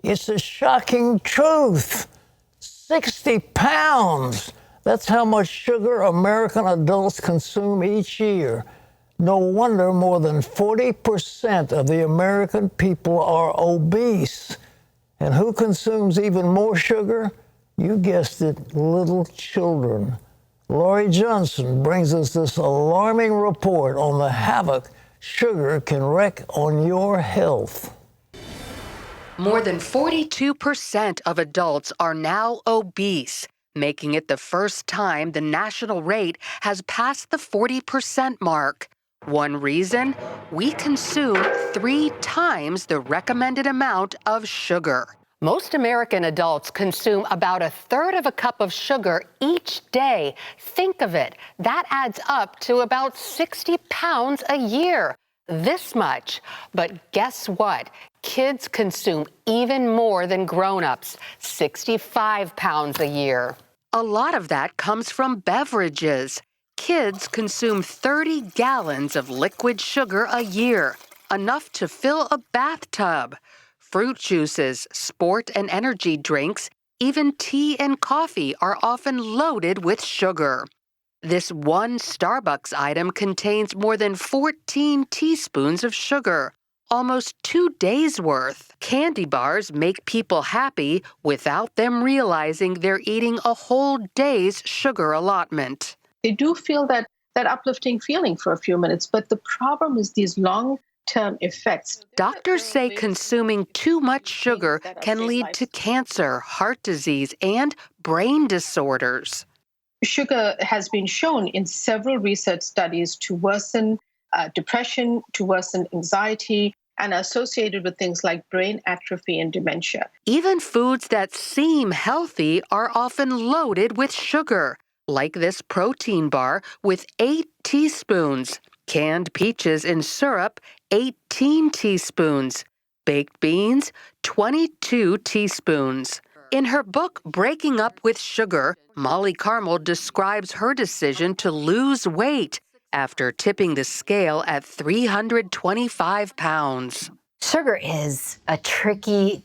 It's a shocking truth. 60 pounds. That's how much sugar American adults consume each year. No wonder more than 40% of the American people are obese. And who consumes even more sugar? You guessed it, little children. Lori Johnson brings us this alarming report on the havoc sugar can wreak on your health. More than 42% of adults are now obese, making it the first time the national rate has passed the 40% mark. One reason? We consume 3 times the recommended amount of sugar. Most American adults consume about 1/3 of a cup of sugar each day. Think of it. That adds up to about 60 pounds a year. This much. But guess what? Kids consume even more than grown-ups, 65 pounds a year. A lot of that comes from beverages. Kids consume 30 gallons of liquid sugar a year, enough to fill a bathtub. Fruit juices, sport and energy drinks, even tea and coffee are often loaded with sugar. This one Starbucks item contains more than 14 teaspoons of sugar, almost 2 days' worth. Candy bars make people happy without them realizing they're eating a whole day's sugar allotment. They do feel that uplifting feeling for a few minutes, but the problem is these long-term effects. Doctors say consuming too much sugar can lead to cancer, heart disease, and brain disorders. Sugar has been shown in several research studies to worsen depression, to worsen anxiety, and are associated with things like brain atrophy and dementia. Even foods that seem healthy are often loaded with sugar, like this protein bar with 8 teaspoons. Canned peaches in syrup, 18 teaspoons. Baked beans, 22 teaspoons. In her book, Breaking Up with Sugar, Molly Carmel describes her decision to lose weight after tipping the scale at 325 pounds. Sugar is a tricky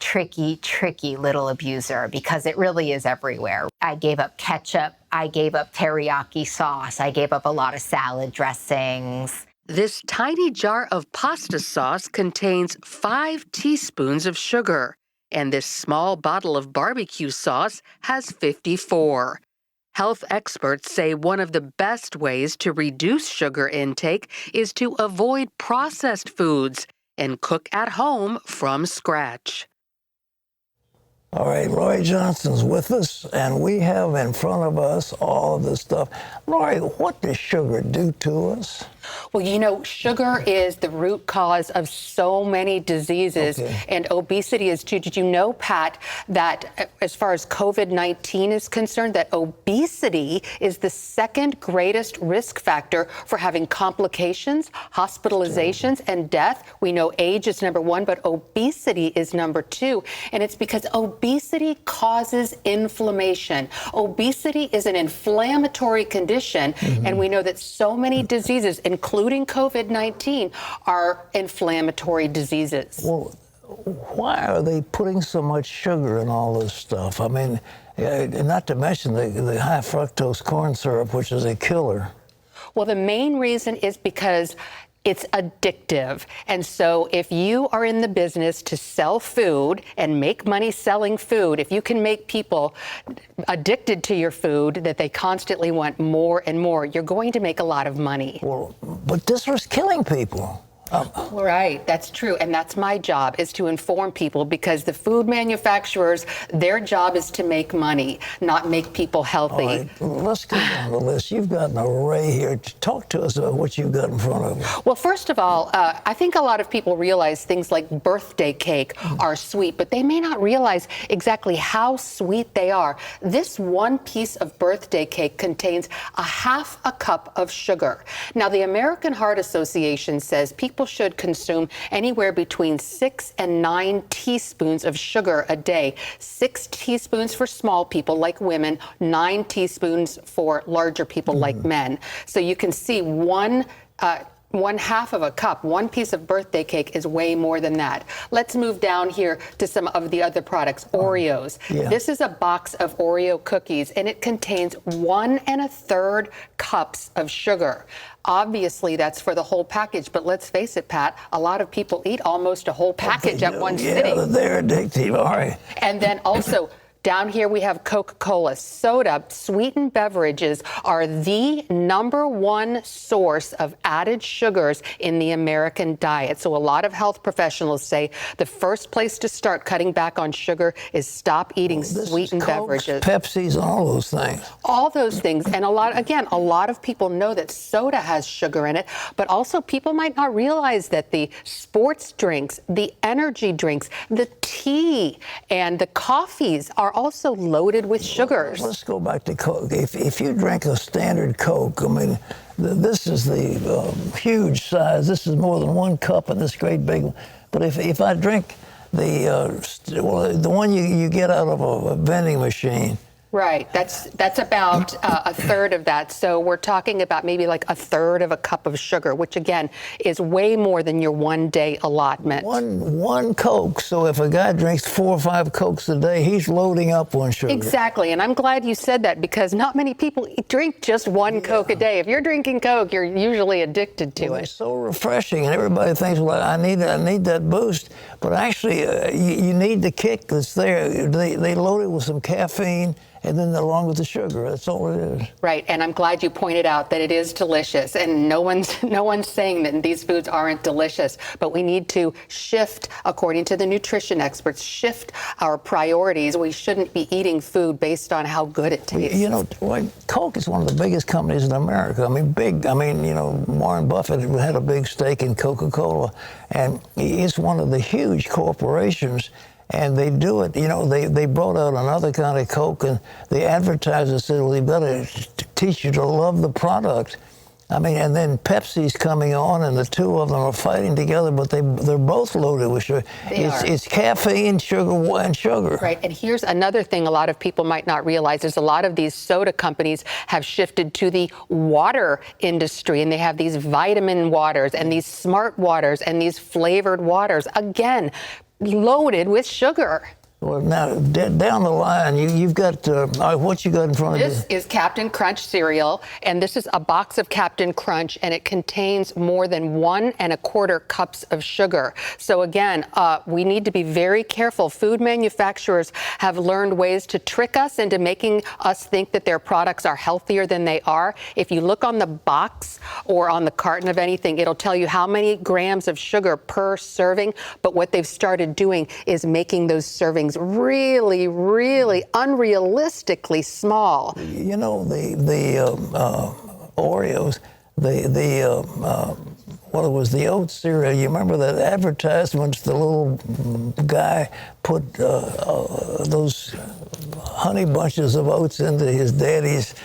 little abuser because it really is everywhere. I gave up ketchup. I gave up teriyaki sauce. I gave up a lot of salad dressings. This tiny jar of pasta sauce contains 5 teaspoons of sugar, and this small bottle of barbecue sauce has 54. Health experts say one of the best ways to reduce sugar intake is to avoid processed foods and cook at home from scratch. All right, Lori Johnson's with us, and we have in front of us all of this stuff. Lori, what does sugar do to us? Well, you know, sugar is the root cause of so many diseases, and obesity is too. Did you know, Pat, that as far as COVID-19 is concerned, that obesity is the second greatest risk factor for having complications, hospitalizations, and death? We know age is number 1, but obesity is number 2, and it's because obesity causes inflammation. Obesity is an inflammatory condition, and we know that so many diseases, including COVID-19, are inflammatory diseases. Well, why are they putting so much sugar in all this stuff? I mean, not to mention the high fructose corn syrup, which is a killer. Well, the main reason is because it's addictive. And so if you are in the business to sell food and make money selling food, if you can make people addicted to your food, that they constantly want more and more, you're going to make a lot of money. Well, but this was killing people. Right, that's true. And that's my job, is to inform people, because the food manufacturers, their job is to make money, not make people healthy. All right, let's go down the list. You've got an array here. Talk to us about what you've got in front of you. Well, first of all, I think a lot of people realize things like birthday cake are sweet, but they may not realize exactly how sweet they are. This one piece of birthday cake contains 1/2 cup of sugar. Now, the American Heart Association says people should consume anywhere between 6 and 9 teaspoons of sugar a day. 6 teaspoons for small people like women, 9 teaspoons for larger people like men. So you can see one 1/2 of a cup. One piece of birthday cake is way more than that. Let's move down here to some of the other products. Oreos. Yeah. This is a box of Oreo cookies, and it contains 1 1/3 cups of sugar. Obviously, that's for the whole package, but let's face it, Pat, a lot of people eat almost a whole package at one sitting. Yeah, they're addictive, all right. And then also, down here we have Coca-Cola. Soda, sweetened beverages are the #1 source of added sugars in the American diet. So a lot of health professionals say the first place to start cutting back on sugar is stop eating sweetened beverages. Pepsis, all those things. All those things. And a lot of people know that soda has sugar in it, but also people might not realize that the sports drinks, the energy drinks, the tea, and the coffees are also loaded with sugars. Let's go back to Coke. If you drink a standard Coke, I mean, this is the huge size. This is more than 1 cup in this great big one. But if I drink the one you get out of a vending machine. Right. That's about a third of that. So we're talking about maybe like a third of a cup of sugar, which again is way more than your 1-day allotment. One Coke. So if a guy drinks 4 or 5 Cokes a day, he's loading up on sugar. Exactly. And I'm glad you said that because not many people drink just 1 Coke a day. If you're drinking Coke, you're usually addicted to it. It's so refreshing, and everybody thinks, well, I need that boost. But actually, you need the kick that's there. They load it with some caffeine, and then along with the sugar. That's all it is. Right, and I'm glad you pointed out that it is delicious, and no one's saying that these foods aren't delicious, but we need to shift, according to the nutrition experts, shift our priorities. We shouldn't be eating food based on how good it tastes. You know, Coke is one of the biggest companies in America. I mean, big. I mean, you know, Warren Buffett had a big stake in Coca-Cola, and it's one of the huge corporations. And they do it, you know, they brought out another kind of Coke, and the advertiser said, well, we've got to teach you to love the product. I mean, and then Pepsi's coming on, and the two of them are fighting together, but they're both loaded with sugar. It's caffeine, sugar, and sugar. Right, and here's another thing a lot of people might not realize is a lot of these soda companies have shifted to the water industry, and they have these vitamin waters and these smart waters and these flavored waters. Again, loaded with sugar. Well, now, down the line, you've got, what you got in front of you? This is Captain Crunch cereal, and this is a box of Captain Crunch, and it contains more than 1 1/4 cups of sugar. So again, we need to be very careful. Food manufacturers have learned ways to trick us into making us think that their products are healthier than they are. If you look on the box or on the carton of anything, it'll tell you how many grams of sugar per serving, but what they've started doing is making those servings really, really unrealistically small. You know, the Oreos, what it was, the oat cereal. You remember that advertisements? The little guy put those honey bunches of oats into his daddy's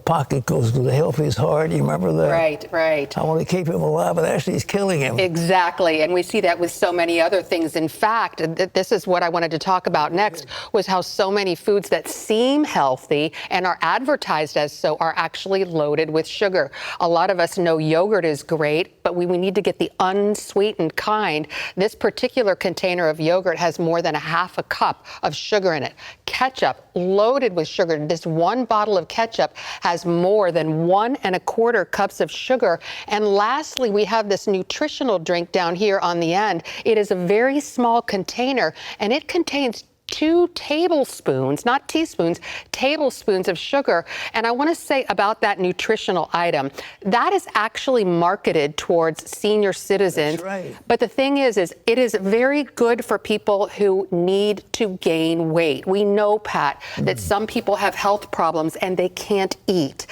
pocket goes to help his heart. You remember that? Right, right. I want to keep him alive, but actually he's killing him. Exactly, and we see that with so many other things. In fact, this is what I wanted to talk about next, was how so many foods that seem healthy and are advertised as so are actually loaded with sugar. A lot of us know yogurt is great, but we need to get the unsweetened kind. This particular container of yogurt has more than 1/2 cup of sugar in it. Ketchup, loaded with sugar. This one bottle of ketchup has more than 1 1/4 cups of sugar. And lastly, we have this nutritional drink down here on the end. It is a very small container, and it contains 2 tablespoons, not teaspoons, tablespoons of sugar. And I want to say about that nutritional item, that is actually marketed towards senior citizens. That's right. But the thing is it is very good for people who need to gain weight. We know, Pat, that some people have health problems and they can't eat.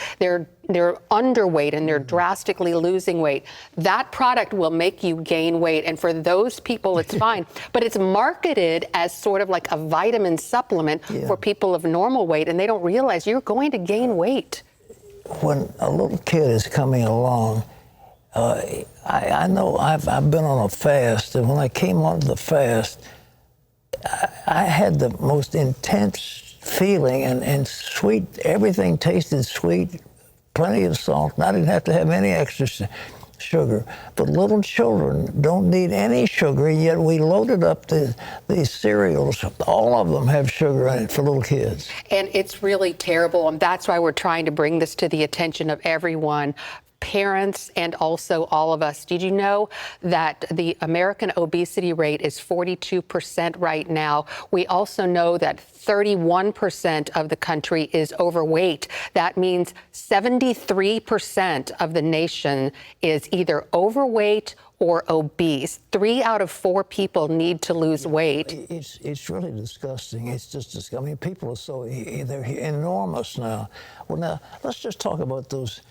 They're underweight and they're drastically losing weight. That product will make you gain weight. And for those people, it's fine. But it's marketed as sort of like a vitamin supplement for people of normal weight. And they don't realize you're going to gain weight. When a little kid is coming along, I know I've been on a fast. And when I came on the fast, I had the most intense feeling and sweet. Everything tasted sweet. Plenty of salt. And I didn't have to have any extra sugar. But little children don't need any sugar, yet we loaded up these cereals. All of them have sugar in it for little kids. And it's really terrible, and that's why we're trying to bring this to the attention of everyone, parents and also all of us. Did you know that the American obesity rate is 42% right now? We also know that 31% of the country is overweight. That means 73% of the nation is either overweight or obese. 3 out of 4 people need to lose weight. It's really disgusting. It's just disgusting. I mean, people are so, they're enormous now. Well, now, let's just talk about those.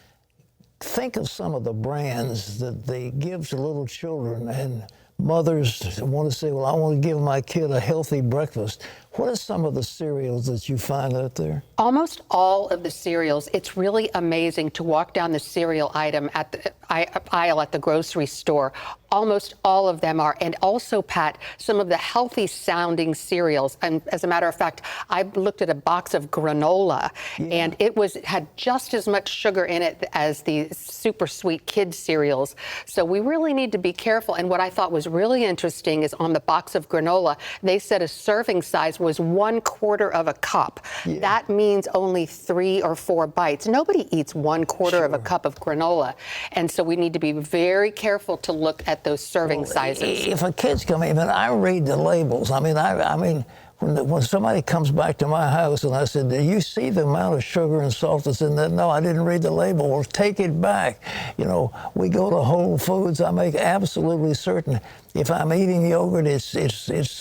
Think of some of the brands that they give to little children, and mothers want to say, well, I want to give my kid a healthy breakfast. What are some of the cereals that you find out there? Almost all of the cereals. It's really amazing to walk down the cereal item at the aisle at the grocery store. Almost all of them are. And also, Pat, some of the healthy sounding cereals. And as a matter of fact, I looked at a box of granola, and it had just as much sugar in it as the super sweet kids cereals. So we really need to be careful. And what I thought was really interesting is on the box of granola, they said a serving size was 1/4 of a cup. That means only 3 or 4 bites. Nobody eats 1/4 of a cup of granola. And so we need to be very careful to look at those serving sizes. If a kid's coming in, I read the labels. I mean, when somebody comes back to my house and I said, do you see the amount of sugar and salt that's in that? No, I didn't read the label. Well, take it back. You know, we go to Whole Foods. I make absolutely certain if I'm eating yogurt, it's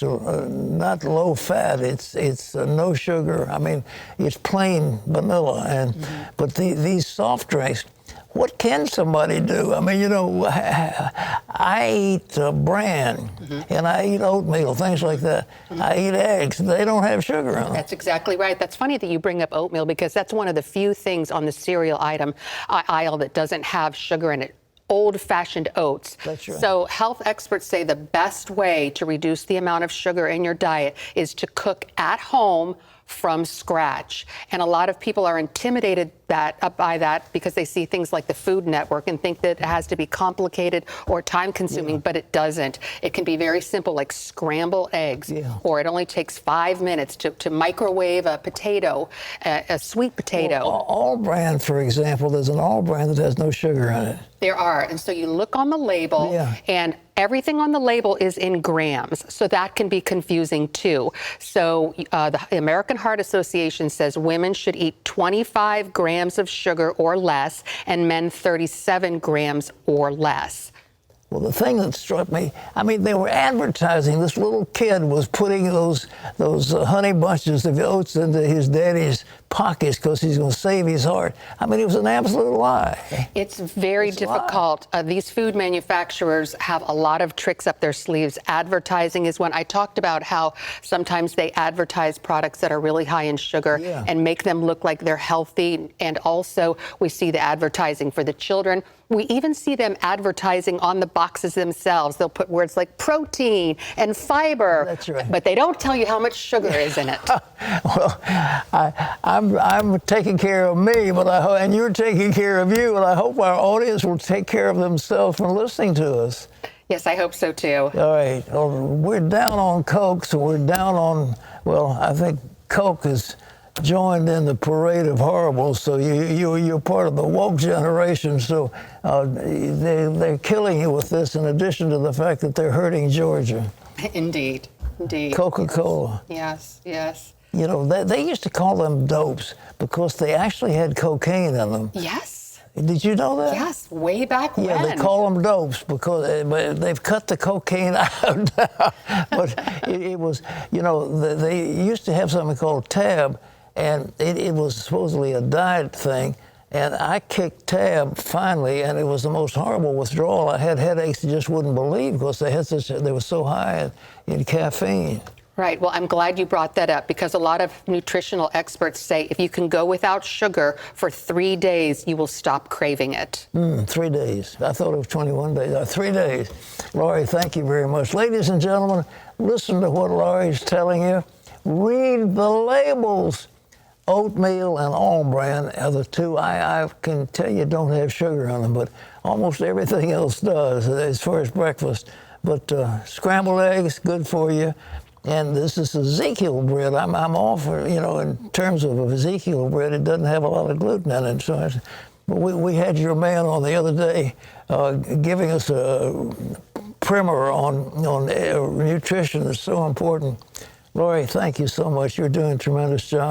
not low fat. It's no sugar. I mean, it's plain vanilla. And but these soft drinks. What can somebody do? I mean, you know, I eat bran and I eat oatmeal, things like that. I eat eggs. They don't have sugar in them. That's exactly right. That's funny that you bring up oatmeal because that's one of the few things on the cereal aisle that doesn't have sugar in it. Old-fashioned oats. That's right. So health experts say the best way to reduce the amount of sugar in your diet is to cook at home from scratch. And a lot of people are intimidated by that because they see things like the Food Network and think that it has to be complicated or time-consuming, but it doesn't. It can be very simple, like scramble eggs, or it only takes 5 minutes to microwave a potato, a sweet potato. Well, All Brand, for example, there's an All Brand that has no sugar in it. There are, and so you look on the label, and everything on the label is in grams, so that can be confusing too. So the American Heart Association says women should eat 25 grams of sugar or less, and men 37 grams or less. Well, the thing that struck me, I mean, they were advertising. This little kid was putting those honey bunches of oats into his daddy's pockets because he's going to save his heart. I mean, it was an absolute lie. It's very difficult. These food manufacturers have a lot of tricks up their sleeves. Advertising is one. I talked about how sometimes they advertise products that are really high in sugar and make them look like they're healthy. And also, we see the advertising for the children. We even see them advertising on the boxes themselves. They'll put words like protein and fiber. That's right. But they don't tell you how much sugar is in it. Well, I'm taking care of me, and you're taking care of you, and I hope our audience will take care of themselves from listening to us. Yes, I hope so too. All right. Well, we're down on Coke, so we're down on, well, I think Coke is joined in the parade of horribles, so you're part of the woke generation, so they're killing you with this in addition to the fact that they're hurting Georgia. Indeed. Coca-Cola. Yes. You know, they used to call them dopes because they actually had cocaine in them. Yes. Did you know that? Yes, way back when. Yeah, they call them dopes because they've cut the cocaine out now. But it was, you know, they used to have something called Tab, and it was supposedly a diet thing. And I kicked Tab finally, and it was the most horrible withdrawal. I had headaches you just wouldn't believe because they were so high in caffeine. Right. Well, I'm glad you brought that up because a lot of nutritional experts say if you can go without sugar for 3 days, you will stop craving it. 3 days. I thought it was 21 days. 3 days. Laurie, thank you very much. Ladies and gentlemen, listen to what Laurie's telling you. Read the labels. oatmeal and All Bran are the two I can tell you don't have sugar in them, but almost everything else does as far as breakfast. But scrambled eggs, good for you. And this is Ezekiel bread. I'm all for, in terms of Ezekiel bread, it doesn't have a lot of gluten in it. So we had your man on the other day giving us a primer on nutrition. It's so important. Lori, thank you so much. You're doing a tremendous job.